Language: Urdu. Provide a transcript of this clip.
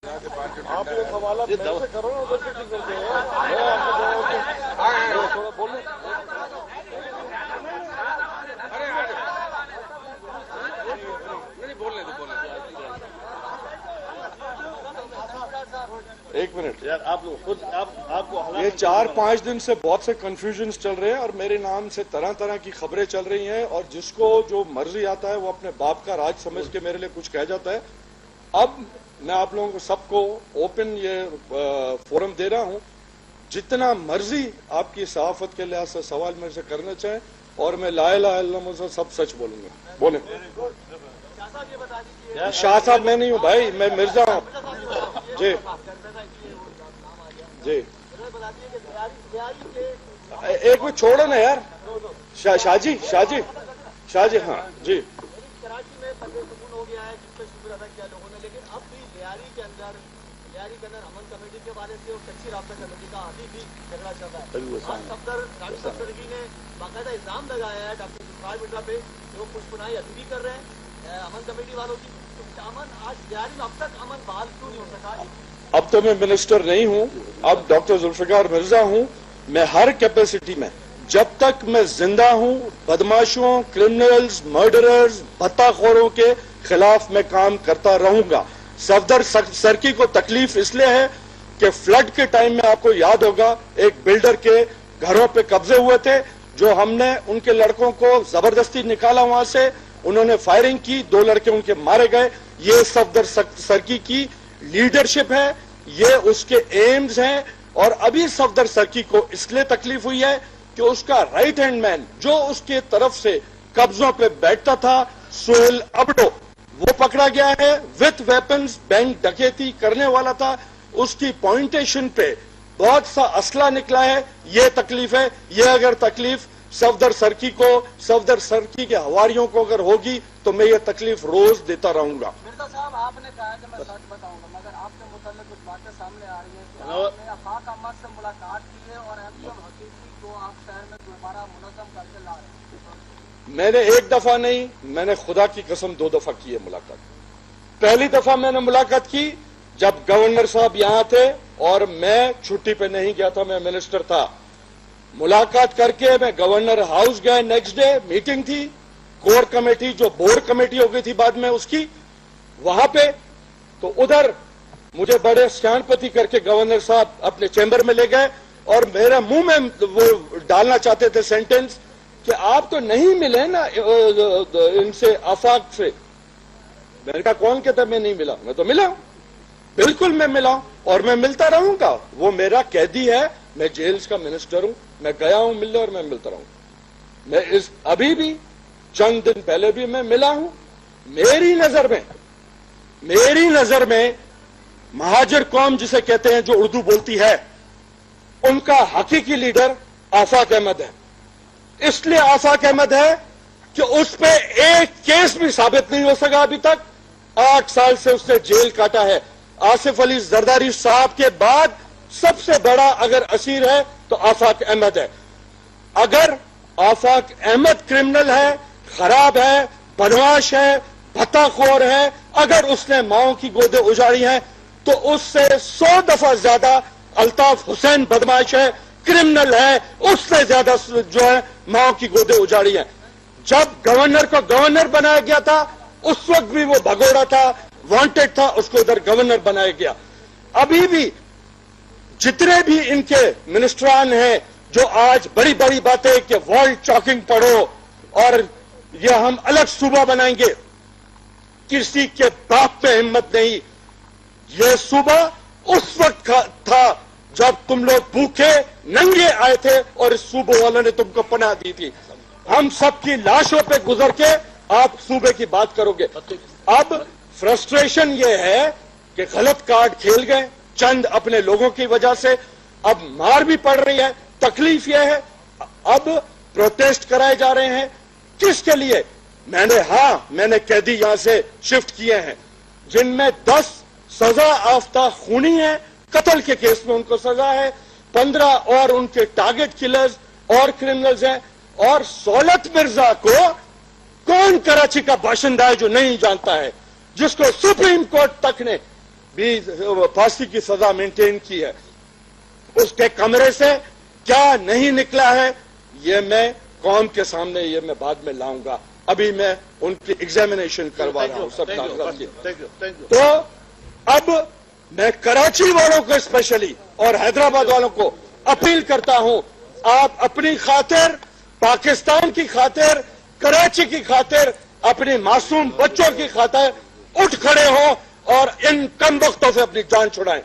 آپ یہ سوالات میرے سے کرو نا ادھر سے کیوں کرتے ہیں؟ میں آپ کو تھوڑا بولوں. ایک منٹ یار، آپ لوگ خود آپ کو یہ 4-5 دن سے بہت سے کنفیوژنز چل رہے ہیں اور میرے نام سے طرح طرح کی خبریں چل رہی ہیں، اور جس کو جو مرضی آتا ہے وہ اپنے باپ کا راج سمجھ کے میرے لیے کچھ کہہ جاتا ہے. اب میں آپ لوگوں کو سب کو اوپن یہ فورم دے رہا ہوں، جتنا مرضی آپ کی صحافت کے لحاظ سے سوال میرے سے کرنا چاہیں، اور میں لا الہ الا اللہ سے سب سچ بولوں گا. بولیں. شاہ صاحب میں نہیں ہوں بھائی، میں مرزا ہوں. جی جی ایک منٹ چھوڑو نا یار. شاہ جی ہاں جی. کراچی میں پرسکون ہو گیا ہے جس پہ شکر ادا کیا لوگوں نے، لیکن اب بھی لیاری کے اندر امن کمیٹی کے حوالے سے اور کچی رابطہ کمیٹی کا ابھی بھی جھگڑا چل رہا ہے. راجو صفدر نے باقاعدہ الزام لگایا ہے ڈاکٹر ذوالفقار مرزا پہ کہ وہ پشپنائی ابھی بھی کر رہے ہیں امن کمیٹی والوں کی. امن آج لیاری میں اب تک امن بحال کیوں نہیں ہو سکا؟ اب تو میں منسٹر نہیں ہوں، اب ڈاکٹر ذوالفقار مرزا ہوں. میں ہر کیپیسٹی میں جب تک میں زندہ ہوں بدماشوں، کرمنلز، مرڈررز، بھتہ خوروں کے خلاف میں کام کرتا رہوں گا. صفدر سرکی کو تکلیف اس لیے ہے کہ فلڈ کے ٹائم میں آپ کو یاد ہوگا ایک بلڈر کے گھروں پہ قبضے ہوئے تھے، جو ہم نے ان کے لڑکوں کو زبردستی نکالا وہاں سے، انہوں نے فائرنگ کی، 2 لڑکے ان کے مارے گئے. یہ صفدر سرکی کی لیڈرشپ ہے، یہ اس کے ایمز ہیں. اور ابھی صفدر سرکی کو اس لیے تکلیف ہوئی ہے کہ اس کا رائٹ ہینڈ مین جو اس کے طرف سے قبضوں پہ بیٹھتا تھا، سہیل ابڈو، وہ پکڑا گیا ہے وتھ ویپنز. بینک ڈکیتی کرنے والا تھا، اس کی پوائنٹیشن پہ بہت سا اسلحہ نکلا ہے. یہ تکلیف ہے. یہ اگر تکلیف صفدر سرکی کو، صفدر سرکی کے حواریوں کو اگر ہوگی تو میں یہ تکلیف روز دیتا رہوں گا. مرزا صاحب آپ نے کہا کہ میں سچ بتاؤں گا، مگر آپ کے متعلق کچھ باتیں سامنے آ رہی ہیں کہ آپ نے آفاق احمد سے ملاقات کی ہے اور ایم پی حقیقی کو آپ شہر میں دوبارہ منظم کر کے لا رہے ہیں. میں نے 1 دفعہ نہیں، میں نے خدا کی قسم 2 دفعہ کی ہے ملاقات. پہلی دفعہ میں نے ملاقات کی جب گورنر صاحب یہاں تھے اور میں چھٹی پہ نہیں گیا تھا، میں منسٹر تھا. ملاقات کر کے میں گورنر ہاؤس گیا، نیکسٹ ڈے میٹنگ تھی کور کمیٹی جو بورڈ کمیٹی ہو گئی تھی بعد میں اس کی، وہاں پہ تو ادھر مجھے بڑے سیان پتی کر کے گورنر صاحب اپنے چیمبر میں لے گئے اور میرے منہ میں وہ ڈالنا چاہتے تھے سینٹنس کہ آپ تو نہیں ملے نا ان سے آفاق سے. میں نے کہا کون کہتا میں نہیں ملا؟ میں تو ملا ہوں، بالکل میں ملا ہوں اور میں ملتا رہوں گا. وہ میرا قیدی ہے، میں جیلز کا منسٹر ہوں، میں گیا ہوں ملنے اور میں ملتا رہوں. میں ابھی بھی چند دن پہلے بھی میں ملا ہوں. میری نظر میں مہاجر قوم جسے کہتے ہیں جو اردو بولتی ہے، ان کا حقیقی لیڈر آفاق احمد ہے. اس لیے آفاق احمد ہے کہ اس پہ ایک کیس بھی ثابت نہیں ہو سکا ابھی تک. 8 سال سے اس نے جیل کاٹا ہے. آصف علی زرداری صاحب کے بعد سب سے بڑا اگر اسیر ہے تو آفاق احمد ہے. اگر آفاق احمد کرمنل ہے، خراب ہے، بدماش ہے، بھتہ خور ہے، اگر اس نے ماؤں کی گودیں اجاڑی ہیں تو اس سے 100 دفعہ زیادہ الطاف حسین بدماش ہے، کرمنل ہے، اس سے زیادہ جو ہے ماؤں کی گودیں اجاڑی ہیں. جب گورنر کو گورنر بنایا گیا تھا اس وقت بھی وہ بھگوڑا تھا، وانٹڈ تھا، اس کو ادھر گورنر بنایا گیا. ابھی بھی جتنے بھی ان کے منسٹران ہیں جو آج بڑی بڑی باتیں کہ ورلڈ چاکنگ پڑھو اور یہ ہم الگ صوبہ بنائیں گے، کسی کے باپ پہ ہمت نہیں. یہ صوبہ اس وقت تھا جب تم لوگ بھوکے ننگے آئے تھے اور اس صوبے والوں نے تم کو پناہ دی تھی. ہم سب کی لاشوں پہ گزر کے آپ صوبے کی بات کرو گے. اب فرسٹریشن یہ ہے کہ غلط کارڈ کھیل گئے چند اپنے لوگوں کی وجہ سے، اب مار بھی پڑ رہی ہے. تکلیف یہ ہے اب پروٹیسٹ کرائے جا رہے ہیں. کس کے لیے؟ میں نے قیدی یہاں سے شفٹ کیے ہیں جن میں 10 سزا یافتہ خونی ہیں، قتل کے کیس میں ان کو سزا ہے، 15 اور ان کے ٹارگٹ کلرز اور کرمنلز ہیں. اور سولت مرزا کو کون کراچی کا باشندہ ہے جو نہیں جانتا ہے، جس کو سپریم کورٹ تک نے بھی پھانسی کی سزا مینٹین کی ہے، اس کے کمرے سے کیا نہیں نکلا ہے یہ میں قوم کے سامنے یہ میں بعد میں لاؤں گا. ابھی میں ان کی ایگزامینیشن کروا رہا ہوں سب کاغذات کی. تو اب میں کراچی والوں کو اسپیشلی اور حیدرآباد والوں کو اپیل کرتا ہوں، آپ اپنی خاطر، پاکستان کی خاطر، کراچی کی خاطر، اپنے معصوم بچوں کی خاطر اٹھ کھڑے ہوں اور ان کم بختوں سے اپنی جان چھڑائیں.